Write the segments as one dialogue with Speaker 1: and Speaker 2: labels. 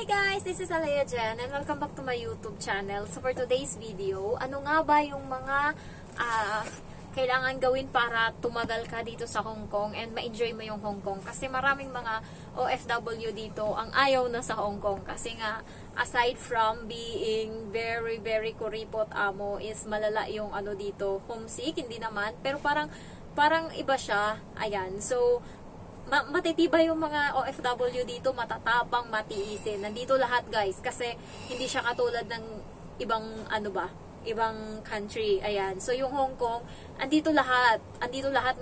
Speaker 1: guys! This is Alea Jen and welcome back to my YouTube channel. So for today's video, ano nga ba yung mga kailangan gawin para tumagal ka dito sa Hong Kong and ma-enjoy mo yung Hong Kong? Kasi maraming mga OFW dito ang ayaw na sa Hong Kong. Kasi nga, aside from being very kuripot amo, is malala yung ano dito, homesick, hindi naman. Pero parang iba siya. Ayan. So, matitibay yung mga OFW dito, matatapang, matiisin. Nandito lahat guys, kasi hindi siya katulad ng ibang ibang country. Ayan. So yung Hong Kong, andito lahat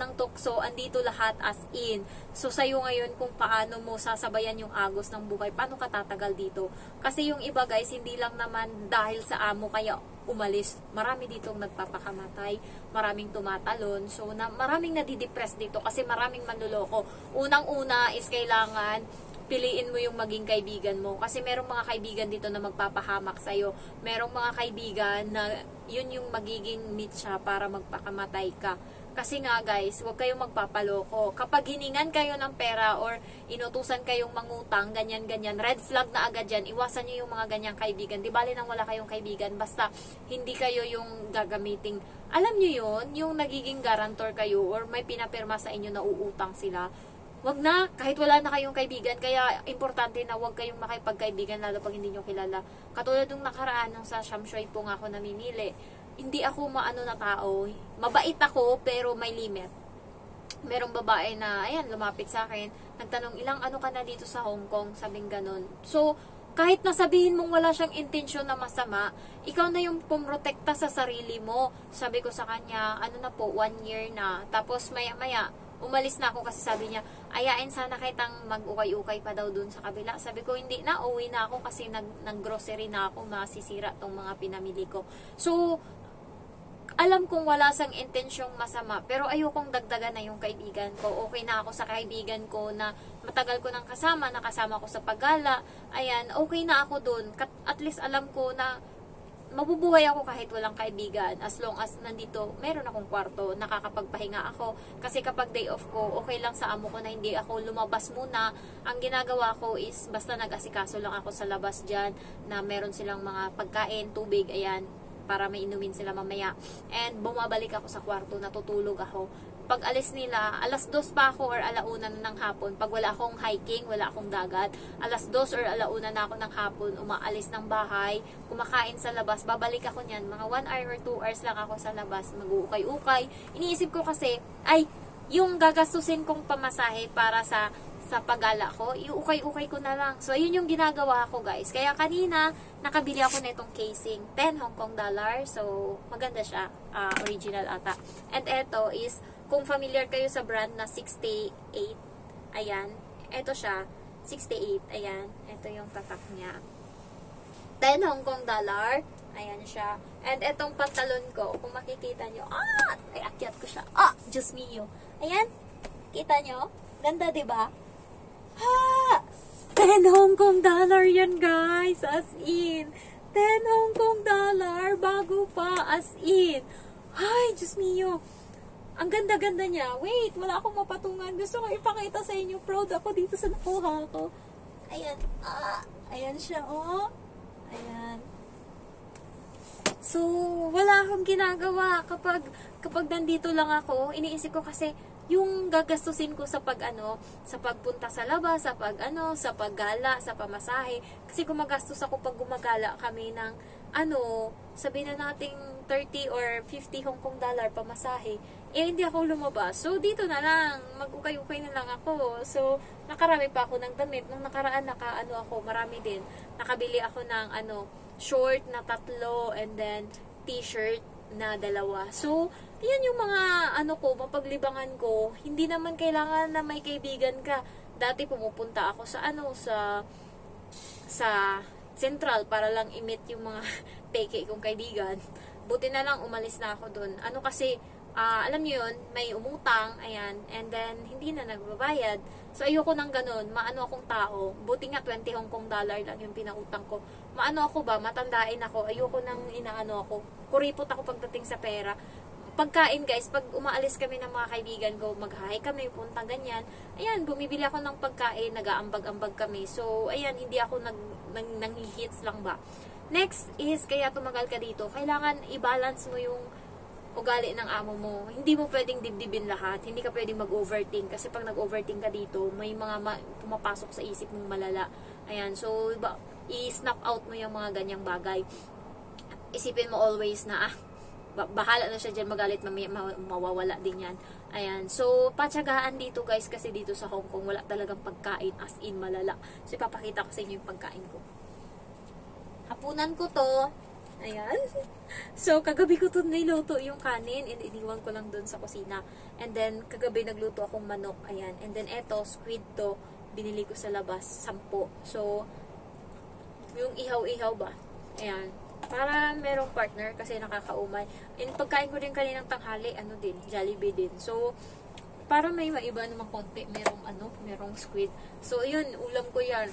Speaker 1: ng tukso, andito lahat as in. So sa'yo ngayon kung paano mo sasabayan yung agos ng buhay, paano ka tatagal dito. Kasi yung iba guys, hindi lang naman dahil sa amo kaya umalis. Marami ditong nagpapakamatay, maraming tumatalon. So, maraming nadidepress dito kasi maraming manluloko. Unang-una is kailangan piliin mo yung maging kaibigan mo. Kasi merong mga kaibigan dito na magpapahamak sa'yo. Merong mga kaibigan na yun yung magiging mitya para magpakamatay ka. Kasi nga guys, huwag kayong magpapaloko. Kapag hiningan kayo ng pera or inutusan kayong mangutang, ganyan-ganyan, red flag na agad yan, iwasan nyo yung mga ganyang kaibigan. Di bali nang wala kayong kaibigan, basta hindi kayo yung gagamiting. Alam nyo yun, yung nagiging guarantor kayo or may pinapirma sa inyo na uutang sila. Wag na, kahit wala na kayong kaibigan, kaya importante na wag kayong makipagkaibigan lalo pag hindi nyo kilala. Katulad nung nakaraan nung sa Shamshoy po nga ako namimili. Hindi ako maano na tao. Mabait ako, pero may limit. Merong babae na, ayan, lumapit sa akin. Nagtanong, ilang ano ka na dito sa Hong Kong? Sabing ganun. So, kahit nasabihin mong wala siyang intensyon na masama, ikaw na yung pumrotekta sa sarili mo. Sabi ko sa kanya, ano na po, 1 year na. Tapos, maya-maya, umalis na ako kasi sabi niya, ayain sana kitang mag-ukay-ukay pa daw dun sa kabila. Sabi ko, hindi na, uwi na ako kasi nag-grocery na ako, masisira tong mga pinamili ko. So, alam kong wala sang intensyong masama, pero ayokong dagdagan na yung kaibigan ko. Okay na ako sa kaibigan ko na matagal ko nang kasama, nakasama ko sa paggala. Ayan, okay na ako dun. At least alam ko na mabubuhay ako kahit walang kaibigan. As long as nandito, meron akong kwarto, nakakapagpahinga ako. Kasi kapag day off ko, okay lang sa amo ko na hindi ako lumabas muna. Ang ginagawa ko is, basta nag-asikaso lang ako sa labas dyan, na meron silang mga pagkain, tubig, ayan, para may inumin sila mamaya. And bumabalik ako sa kwarto, natutulog ako. Pag alis nila, alas 2 pa ako or alauna na ng hapon. Pag wala akong hiking, wala akong dagat, alas 2 or alauna na ako ng hapon, umaalis ng bahay, kumakain sa labas, babalik ako niyan. Mga 1 hour or 2 hours lang ako sa labas, mag-uukay-ukay. Iniisip ko kasi, ay, yung gagastusin kong pamasahe para sa paggala ko, iukay-ukay ko na lang. So, yun yung ginagawa ko, guys. Kaya kanina, nakabili ako na itong casing. 10 Hong Kong dollar. So, maganda siya. Original ata. And eto is, kung familiar kayo sa brand na 68, ayan. Eto siya, 68, ayan. Eto yung tatak niya. 10 Hong Kong dollar. Ayan siya. And etong pantalon ko, kung makikita nyo, ay, akyat ko siya. Diyos mio. Ayan. Kita nyo? Ganda, diba? 10 Hong Kong dollar yan guys, as in 10 Hong Kong dollar, bago pa, as in. Ay, Diyos mio, ang ganda-ganda niya. Wait, wala akong mapatungan, gusto ko ipakita sa inyo, proud ako dito sa nakuha ko. Ayan, ayan siya, oh, ayan. So, wala akong ginagawa kapag nandito lang ako. Iniisip ko kasi yung gagastusin ko sa sa pagpunta sa labas, sa paggala, sa pamasahe. Kasi gumagastos ako pag gumagala kami ng sabihin na nating 30 or 50 Hong Kong dollar pamasahe. Eh, hindi ako lumabas. So, dito na lang. Mag-ukay-ukay na lang ako. So, nakarami pa ako ng damit. Nung nakaraan, marami din. Nakabili ako ng short na 3 and then t-shirt na 2. So, yan yung mga mapaglibangan ko. Hindi naman kailangan na may kaibigan ka. Dati pumupunta ako sa Central para lang i-meet yung mga peke kong kaibigan. Buti na lang umalis na ako dun. Kasi alam niyo yun, may umutang, ayan, and then hindi na nagbabayad. So, ayoko nang ganun. Maano akong tao. Buti nga 20 Hong Kong dollar lang yung pinautang ko. Maano ako ba? Matandain ako. Ayoko nang inaano ako. Kuripot ako pagdating sa pera. pagkain guys, pag umaalis kami ng mga kaibigan ko, maghahay kami, punta ganyan, ayan, bumibili ako ng pagkain, nag-aambag-ambag kami. So, ayan, hindi ako nanghihits lang ba. Next is, kaya tumagal ka dito, kailangan i-balance mo yung ugali ng amo mo. Hindi mo pwedeng dibdibin lahat. Hindi ka pwedeng mag-overthink. Kasi pag nag-overthink ka dito, may mga pumapasok sa isip mong malala. Ayan. So, i-snap out mo yung mga ganyang bagay. Isipin mo always na, bahala na siya dyan magalit, mawawala din yan. Ayan. So, patsagaan dito guys, kasi dito sa Hong Kong, wala talagang pagkain as in malala. So, ipapakita ko sa inyo yung pagkain ko. Hapunan ko to. Ayan. So, kagabi ko ito niluto yung kanin and iniwan ko lang dun sa kusina. And then, kagabi nagluto akong manok. Ayan. And then, eto, squid to. Binili ko sa labas. 10. So, yung ihaw-ihaw ba? Ayan. Para merong partner kasi nakakaumay. And pagkain ko din kaninang tanghali, Jollibee din. So, para may maiba naman konti, merong squid. So, yun, ulam ko yan.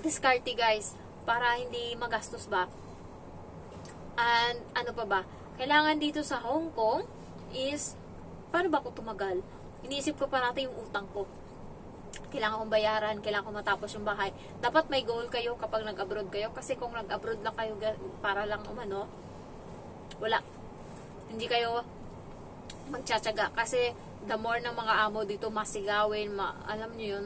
Speaker 1: Diskarte guys. Para hindi magastos ba? And, ano pa ba? Kailangan dito sa Hong Kong is, paano ba ako tumagal? Iniisip ko parati yung utang ko. Kailangan kong bayaran, kailangan kong matapos yung bahay. Dapat may goal kayo kapag nag-abroad kayo. Kasi kung nag-abroad lang kayo para lang wala. Hindi kayo magtsatsaga. Kasi the more ng mga amo dito masigawin, alam nyo yun,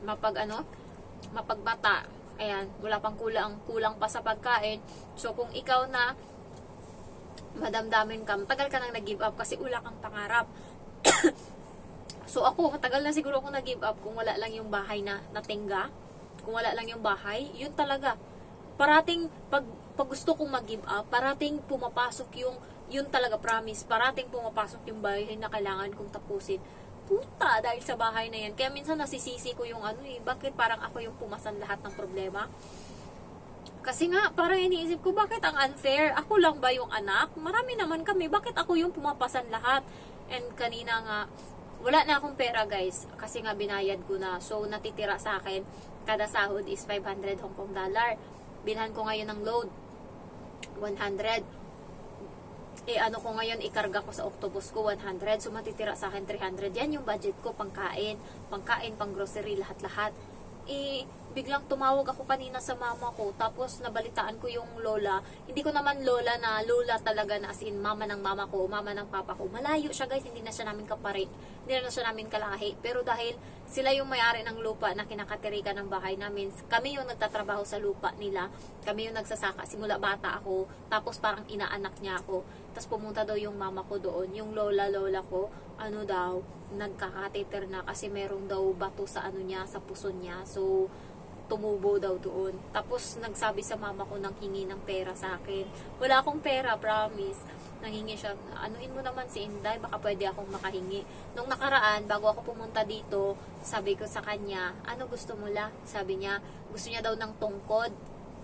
Speaker 1: mapagbata. Ayan, wala pang kulang pa sa pagkain. So, kung ikaw na madamdamin ka, matagal ka nang nag-give up kasi wala kang pangarap. So, ako, matagal na siguro ako nag-give up kung wala lang yung bahay na natingga. Kung wala lang yung bahay, yun talaga. Parating, pag gusto kong mag-give up, parating pumapasok yun talaga, promise, parating pumapasok yung bahay na kailangan kong tapusin. Puta, dahil sa bahay na yan. Kaya minsan nasisisi ko yung bakit parang ako yung pumasan lahat ng problema? Kasi nga, parang iniisip ko, bakit ang unfair? Ako lang ba yung anak? Marami naman kami. Bakit ako yung pumapasan lahat? And kanina nga, wala na akong pera guys. Kasi nga binayad ko na. So, natitira sa akin, kada sahod is 500 Hong Kong dollar. Bilhan ko ngayon ng load, 100. Ko ngayon, ikarga ko sa octopus ko 100, so matitira sa akin 300. Yan yung budget ko, pangkain, pang grocery, lahat-lahat. Biglang tumawag ako kanina sa mama ko, tapos nabalitaan ko yung lola. Hindi ko naman lola na lola talaga na as in mama ng mama ko, mama ng papa ko. Malayo siya guys, hindi na siya namin kapare, hindi na siya namin kalahi. Pero dahil sila yung may-ari ng lupa na kinakatirikan ng bahay namin, kami yung nagtatrabaho sa lupa nila, kami yung nagsasaka, simula bata ako, tapos parang inaanak niya ako. Tapos pumunta daw yung mama ko doon, yung lola ko, nagkakateter na kasi merong daw bato sa niya, sa puso niya. So, tumubo daw doon. Tapos, nagsabi sa mama ko nang hingi ng pera sa akin. Wala akong pera, promise. Nanghingi siya, anuin mo naman si Inday, baka pwede akong makahingi. Nung nakaraan, bago ako pumunta dito, sabi ko sa kanya, ano gusto mo la? Sabi niya, gusto niya daw ng tungkod.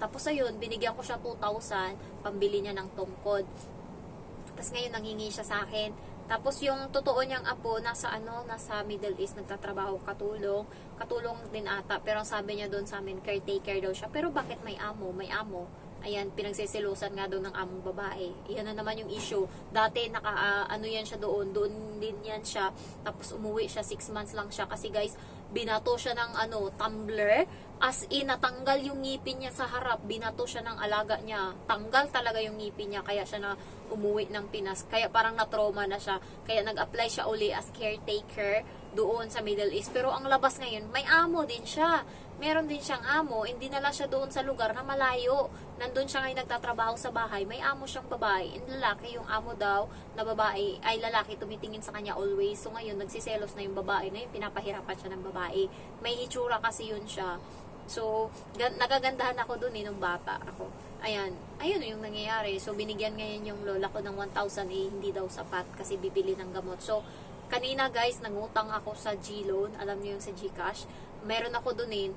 Speaker 1: Tapos ayun, binigyan ko siya 2,000, pambili niya ng tungkod. Tapos ngayon, nanghingi siya sa akin. Tapos yung totoo niyang apo, nasa Middle East, nagtatrabaho, katulong din ata. Pero sabi niya doon sa amin, caretaker daw siya. Pero bakit may amo? Ayan, pinagsisilusan nga doon ng among babae. Iyan na naman yung issue. Dati, yan siya doon din yan siya. Tapos umuwi siya, 6 months lang siya. Kasi guys, binato siya ng tumbler. As in, natanggal yung ngipin niya sa harap. Binato siya ng alaga niya. Tanggal talaga yung ngipin niya. Kaya siya na umuwi ng Pinas. Kaya parang na-trauma na siya. Kaya nag-apply siya uli as caretaker doon sa Middle East. Pero ang labas ngayon, may amo din siya. Meron din siyang amo. Hindi na lang siya doon sa lugar na malayo. Nandun siya ngayon nagtatrabaho sa bahay. May amo siyang babae. And lalaki, yung amo daw na babae, ay lalaki, tumitingin sa kanya always. So ngayon, nagsiselos na yung babae na yun. Pinapahirapan siya ng babae. May itsura kasi yun siya. So, nagagandahan ako dun nung bata ako. Ayun yung nangyayari. So, binigyan ngayon yung lola ko ng 1,000 hindi daw sapat kasi bibili ng gamot. So, kanina guys, nangutang ako sa G-Loan. Alam niyo yung sa GCash. meron ako dun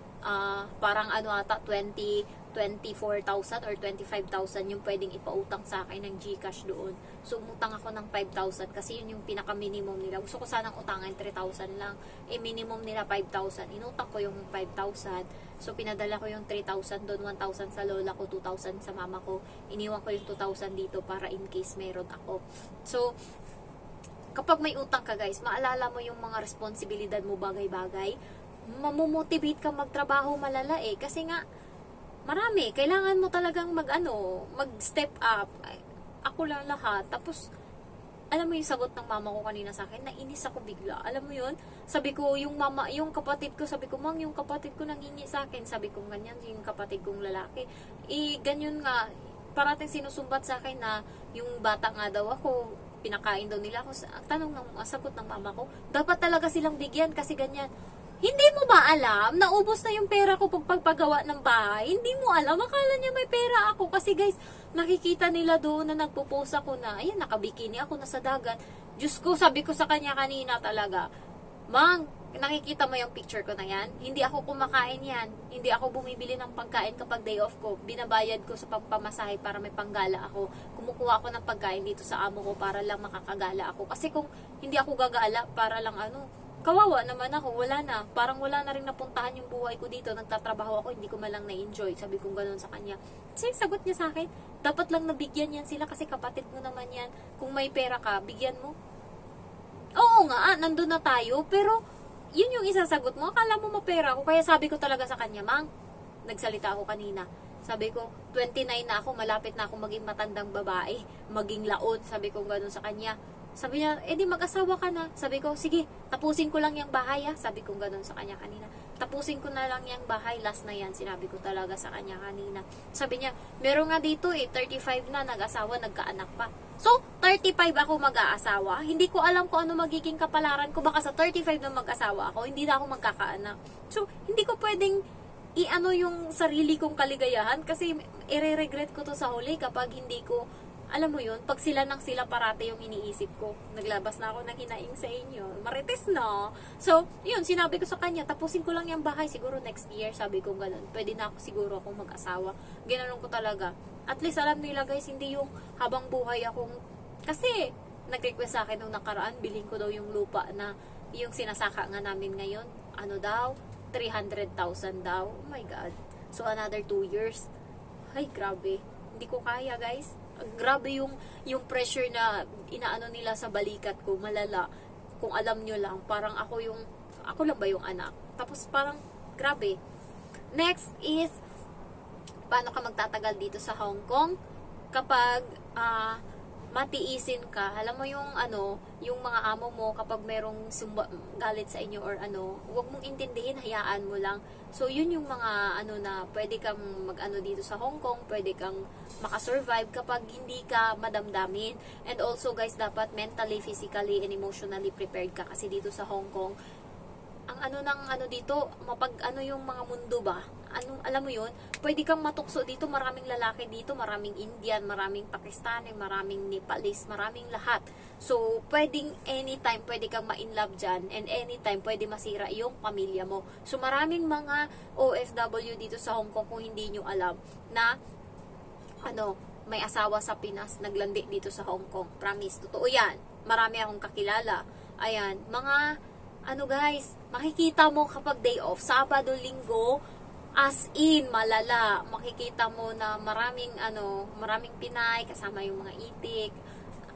Speaker 1: parang ano ata, 24,000 or 25,000 yung pwedeng ipautang sa akin ng GCash doon. So, umutang ako ng 5,000 kasi yun yung pinaka-minimum nila. Gusto ko sanang utangan 3,000 lang. Minimum nila 5,000. Inutang ko yung 5,000. So, pinadala ko yung 3,000 doon, 1,000 sa lola ko, 2,000 sa mama ko. Iniwan ko yung 2,000 dito para in case meron ako. So, kapag may utang ka guys, maalala mo yung mga responsibilidad mo bagay-bagay. Mamomotivate ka magtrabaho malala kasi nga, marami. Kailangan mo talagang mag-step up. Ako lang lahat. Tapos, alam mo yung sagot ng mama ko kanina sa akin, nainis ako bigla. Alam mo yun? Sabi ko, yung kapatid ko, sabi ko, Mang, yung kapatid ko nangingi sa akin. Sabi ko, ganyan, yung kapatid kong lalaki. Ganyan nga, parating sinusumbat sa akin na yung bata nga daw ako, pinakain daw nila ako. Sagot ng mama ko, dapat talaga silang bigyan kasi ganyan. Hindi mo ba alam, naubos na yung pera ko pagpagawa ng bahay? Hindi mo alam, akala niya may pera ako. Kasi guys, nakikita nila doon na nagpo-post ako na, ayan, nakabikini ako na sa dagat. Diyos ko, sabi ko sa kanya kanina talaga, Mang, nakikita mo yung picture ko na yan? Hindi ako kumakain yan. Hindi ako bumibili ng pagkain kapag day off ko. Binabayad ko sa pagpamasahe para may panggala ako. Kumukuha ako ng pagkain dito sa amo ko para lang makakagala ako. Kasi kung hindi ako gagala, para lang kawawa naman ako, wala na. Parang wala na rin napuntahan yung buhay ko dito. Nagtatrabaho ako, hindi ko malang na-enjoy. Sabi ko gano'n sa kanya. Kasi sagot niya sa akin, dapat lang nabigyan yan sila kasi kapatid mo naman yan. Kung may pera ka, bigyan mo. Oo nga, nandun na tayo. Pero, yun yung isasagot mo. Akala mo mapera ako. Kaya sabi ko talaga sa kanya, Mang, nagsalita ako kanina. Sabi ko, 29 na ako, malapit na ako maging matandang babae. Maging laon. Sabi ko gano'n sa kanya. Sabi niya, di mag-asawa ka na. Sabi ko, sige, tapusin ko lang yung bahay Sabi ko gano'n sa kanya kanina. Tapusin ko na lang yung bahay, last na yan. Sinabi ko talaga sa kanya kanina. Sabi niya, meron nga dito 35 na, nag-asawa, nagkaanak pa. So, 35 ako mag-aasawa. Hindi ko alam kung ano magiging kapalaran ko. Baka sa 35 na mag-asawa ako, hindi na ako magkakaanak. So, hindi ko pwedeng yung sarili kong kaligayahan kasi ire-regret ko to sa huli kapag hindi ko alam mo yun, pag sila parate yung iniisip ko. Naglabas na ako ng hinaing sa inyo. Marites na. So, yun, sinabi ko sa kanya, tapusin ko lang yung bahay, siguro next year, sabi ko ganun. Pwede na ako siguro akong mag-asawa. Ginanon ko talaga. At least alam nila guys, hindi yung habang buhay akong, kasi, nag-request sa akin nung nakaraan, bilhin ko daw yung lupa na, yung sinasaka nga namin ngayon, 300,000 daw. Oh my God. So, another 2 years. Ay, grabe. Hindi ko kaya guys. Grabe yung pressure na inaano nila sa balikat ko, malala. Kung alam nyo lang, parang ako lang ba yung anak? Tapos parang, grabe. Next is, paano ka magtatagal dito sa Hong Kong? Kapag, matiisin ka, alam mo yung yung mga amo mo kapag merong galit sa inyo or huwag mong intindihin, hayaan mo lang. So yun yung mga na pwede kang dito sa Hong Kong, pwede kang makasurvive kapag hindi ka madamdamin. And also guys, dapat mentally, physically, and emotionally prepared ka kasi dito sa Hong Kong, ang dito, yung mga mundo ba? Alam mo yun? Pwede kang matukso dito, maraming lalaki dito, maraming Indian, maraming Pakistani, maraming Nepalese, maraming lahat. So, pwedeng anytime, pwede kang ma-inlove dyan, and anytime, pwede masira yung pamilya mo. So, maraming mga OFW dito sa Hong Kong, kung hindi nyo alam, na, may asawa sa Pinas, naglandi dito sa Hong Kong. Promise, totoo yan. Marami akong kakilala. Ayan, mga guys, makikita mo kapag day off, Sabado, Linggo, as in, malala. Makikita mo na maraming Pinay, kasama yung mga itik.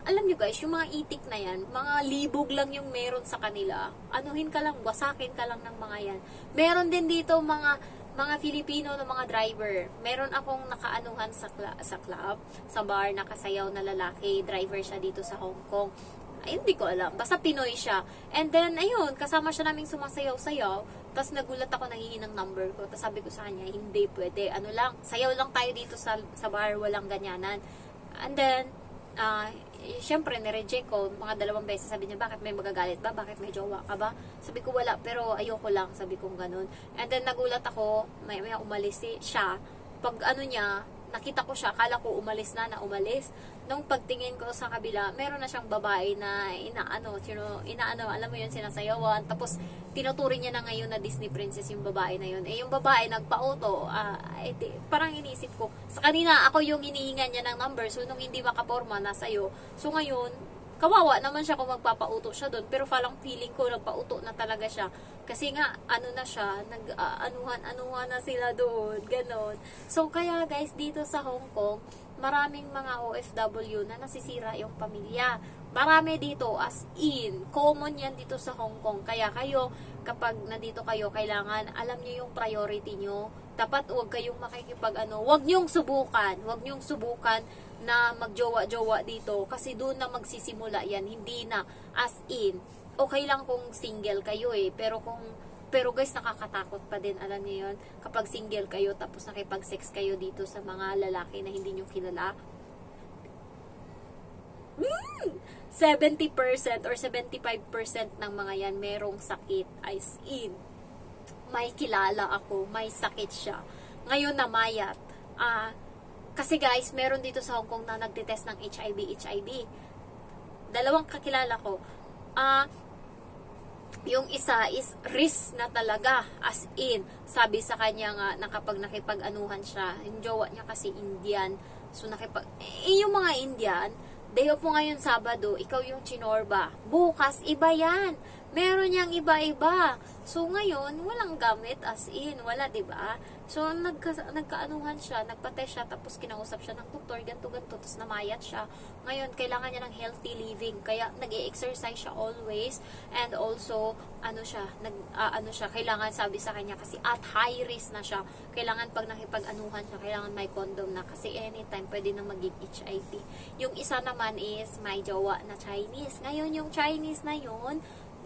Speaker 1: Alam nyo guys, yung mga itik na yan, mga libog lang yung meron sa kanila. Anuhin ka lang, wasakin ka lang ng mga yan. Meron din dito mga Filipino na mga driver. Meron akong nakaanuhan sa club, sa bar, nakasayaw na lalaki. Driver siya dito sa Hong Kong. Ay, hindi ko alam. Basta Pinoy siya. And then, ayun, kasama siya naming sumasayaw-sayaw. Tapos nagulat ako, nanghingi ng number ko. Tapos sabi ko sa kanya, hindi pwede. Sayaw lang tayo dito sa bar, walang ganyanan. And then, syempre, nireject ko. Mga 2 beses, sabi niya, bakit may magagalit ba? Bakit may jowa ka ba? Sabi ko, wala. Pero ayoko lang. Sabi ko ganun. And then, nagulat ako, may umalis siya. Pag niya, nakita ko siya, akala ko umalis na umalis. Nung pagtingin ko sa kabila, meron na siyang babae na inaano, alam mo yun, sinasayawan. Tapos, tinuturing niya na ngayon na Disney princess yung babae na yun. Eh, yung babae, nagpa-auto. Parang inisip ko, sa kanina, ako yung hinihingan niya ng number. So, nung hindi makaporma, nasa'yo. So, ngayon, kawawa naman siya kung magpapauto siya doon. Pero parang feeling ko, nagpauto na talaga siya. Kasi nga, ano na siya, nag-anuhan na sila doon. Ganon. So, kaya guys, dito sa Hong Kong, maraming mga OFW na nasisira yung pamilya. Marami dito, as in, common yan dito sa Hong Kong. Kaya kayo, kapag nandito kayo, kailangan, alam nyo yung priority nyo. Dapat huwag kayong huwag nyong subukan na magjowa-jowa dito. Kasi doon na magsisimula yan, hindi na, as in, okay lang kung single kayo pero guys, nakakatakot pa din, alam niyo yun, kapag single kayo, tapos nakipag-sex kayo dito sa mga lalaki na hindi nyo kilala. 70% or 75% ng mga yan merong sakit, as in. May kilala ako, may sakit siya. Ngayon namayat. Kasi guys, meron dito sa Hong Kong na nagtitest ng HIV. Dalawang kakilala ko. Yung isa is risk na talaga, as in. Sabi sa kanya nga, na kapag nakipag-anuhan siya, yung jowa niya kasi Indian, so yung mga Indian, day off mo ngayon Sabado, ikaw yung chinorba. Bukas, iba yan. Meron niyang iba-iba. So, ngayon, walang gamit, as in, wala, diba? So, nagkaanuhan siya, nagpa-test siya, tapos kinausap siya ng doktor, ganto-ganto, tapos namayat siya. Ngayon, kailangan niya ng healthy living, kaya nag-i-exercise siya always, and also, kailangan, sabi sa kanya, kasi at high risk na siya, kailangan pag nakipag-anuhan siya, kailangan may condom na, kasi anytime, pwede na maging HIV. Yung isa naman is, may jowa na Chinese. Ngayon, yung Chinese na yun,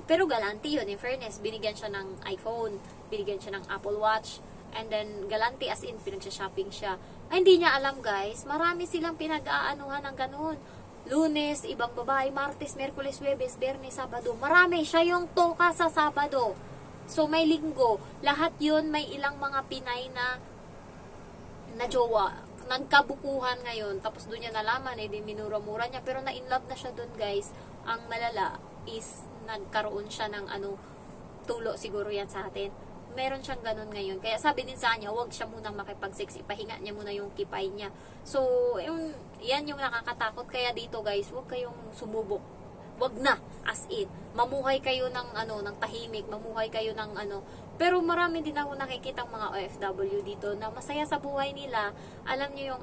Speaker 1: pero galante yun, in fairness, binigyan siya ng iPhone, binigyan siya ng Apple Watch, and then galante as in, pinag-shopping siya. Ay, hindi niya alam guys, marami silang pinag-aanuhan ng ganun. Lunes, ibang babae, Martes, Merkules, Huwebes, Biyernes, Sabado. Marami, siya yung toka sa Sabado. So, may linggo. Lahat yun, may ilang mga Pinay na jowa. Nagkabukuhan ngayon. Tapos doon niya nalaman, di minura-mura niya. Pero na-inlove na siya doon guys. Ang malala is nagkaroon siya ng tulo siguro yan sa atin. Meron siyang ganun ngayon. Kaya sabi din sa kanya, huwag siya munang makipag-sex. Ipahinga niya muna yung kipay niya. So, yan yung nakakatakot. Kaya dito guys, huwag kayong sumubok. Huwag na, as in. Mamuhay kayo ng tahimik. Mamuhay kayo ng Pero marami din ako nakikita mga OFW dito na masaya sa buhay nila. Alam niyo yung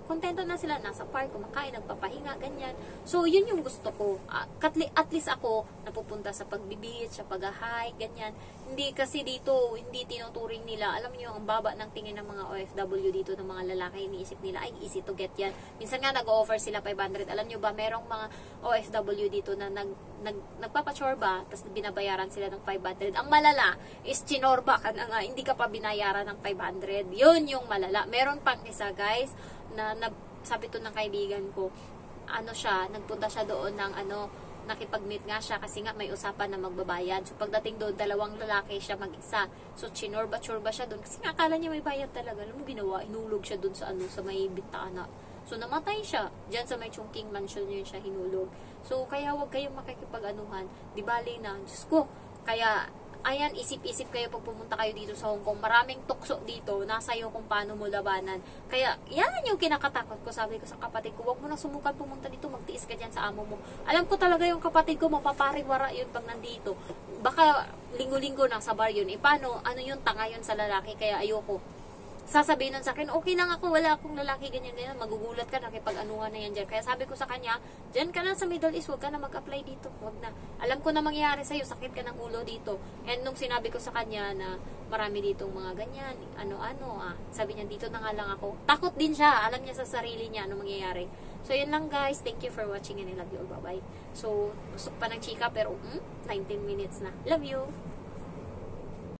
Speaker 1: kontento na sila, nasa park, kumakain, nagpapahinga, ganyan. So, yun yung gusto ko. At least ako, napupunta sa pagbibihit, sa pag-hike, ganyan. Hindi kasi dito, hindi tinuturing nila. Alam niyo ang baba ng tingin ng mga OFW dito, ng mga lalaki, iniisip nila, ay, easy to get yan. Minsan nga, nag-offer sila 500. Alam niyo ba, merong mga OFW dito na nagpapachorba, tapos binabayaran sila ng 500. Ang malala is chinorba ka na nga, hindi ka pa binayaran ng 500. Yun yung malala. Meron pang isa guys, na sabi to ng kaibigan ko, nagpunta siya doon ng nakipag-meet nga siya kasi nga may usapan na magbabayad. So pagdating doon, dalawang lalaki siya mag-isa. So chinorba-chorba siya doon kasi nga akala niya may bayad talaga. Alam mo ginawa, hinulog siya doon sa may bintana. So namatay siya. Diyan sa may Chungking Mansion yun siya hinulog. So kaya wag kayong makikipag-anuhan. Di bali na, Diyos ko. Kaya ayan, isip-isip kayo pag pumunta kayo dito sa Hong Kong. Maraming tukso dito. Nasa iyo kung paano mo labanan. Kaya, yan yung kinakatakot ko. Sabi ko sa kapatid ko, huwag mo na sumukan pumunta dito. Magtiis ka dyan sa amo mo. Alam ko talaga yung kapatid ko, mapapariwara yun pag nandito. Baka linggo-linggo na sa bar yun. Paano? Ano yun? Tanga yun sa lalaki. Kaya ayoko. Sasabihin nun sa akin, okay lang ako, wala akong lalaki, ganyan, magugulat ka, nakipag-anuhan na yan dyan. Kaya sabi ko sa kanya, dyan ka na sa Middle East, huwag ka na mag-apply dito, huwag na. Alam ko na mangyayari sa'yo, sakit ka ng ulo dito. And nung sinabi ko sa kanya na marami ditong mga ganyan, sabi niya, dito na nga lang ako. Takot din siya, alam niya sa sarili niya ano mangyayari. So, yun lang guys, thank you for watching and I love you all, bye-bye. So, usok pa ng chika, pero 19 minutes na. Love you!